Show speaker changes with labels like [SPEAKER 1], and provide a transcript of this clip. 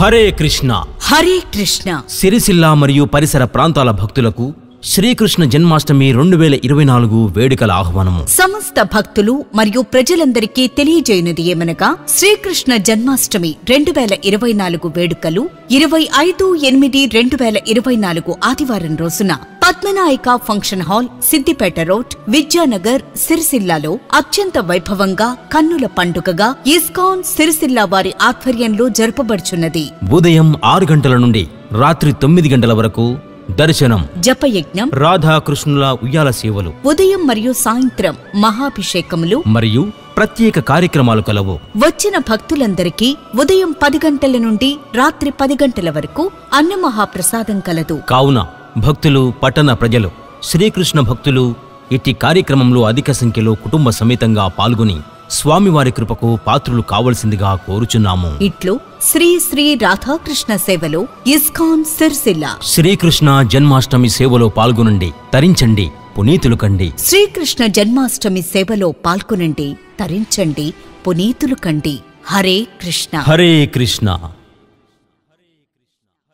[SPEAKER 1] హరే కృష్ణ
[SPEAKER 2] హరే కృష్ణ.
[SPEAKER 1] సిరిసిల్ల మరియు పరిసర ప్రాంతాల భక్తులకు శ్రీకృష్ణ జన్మాష్టమి 2024 వేడుకల ఆహ్వానము.
[SPEAKER 2] సమస్త భక్తులు మరియు ప్రజలందరికీ తెలియజేయనిది ఏమనగా శ్రీకృష్ణ జన్మాష్టమి 2024 వేడుకలు 25/8/2024 ఆదివారం రోజున Padmanayaka function hall, Siddipet road, Vidyanagar, సిరిసిల్లాలో అత్యంత వైభవంగా కన్నుల పండుగగా ఇస్కాన్ సిరిసిల్ల వారి ఆధ్వర్యంలో జరపబడుచున్నది.
[SPEAKER 1] ఉదయం 6 గంటల నుండి రాత్రి 9 గంటల వరకు దర్శనం,
[SPEAKER 2] జపయజ్ఞం,
[SPEAKER 1] రాధాకృష్ణుల ఉయ్యాల సేవలు,
[SPEAKER 2] ఉదయం మరియు సాయంత్రం మహాభిషేకములు
[SPEAKER 1] మరియు ప్రత్యేక కార్యక్రమాలు కలవు.
[SPEAKER 2] వచ్చిన భక్తులందరికీ ఉదయం 10 గంటల నుండి రాత్రి 10 గంటల వరకు అన్నమహాప్రసాదం కలదు.
[SPEAKER 1] కావున భక్తులు, పట్టణ ప్రజలు, శ్రీకృష్ణ భక్తులు ఇట్టి కార్యక్రమంలో అధిక సంఖ్యలో కుటుంబ సమేతంగా పాల్గొని స్వామివారి కృపకు పాత్రులు కావలసిందిగా కోరుచున్నాము.
[SPEAKER 2] ఇట్లు శ్రీ శ్రీ రాధాకృష్ణ సేవలో ఇస్కాన్ సిరిసిల్ల.
[SPEAKER 1] శ్రీకృష్ణ జన్మాష్టమి సేవలో పాల్గొనండి, తరించండి, పునీతులు కండి.
[SPEAKER 2] శ్రీకృష్ణ జన్మాష్టమి సేవలో పాల్గొనండి, తరించండి, పునీతులు కండి. హరే కృష్ణ.
[SPEAKER 1] హరే కృష్ణ.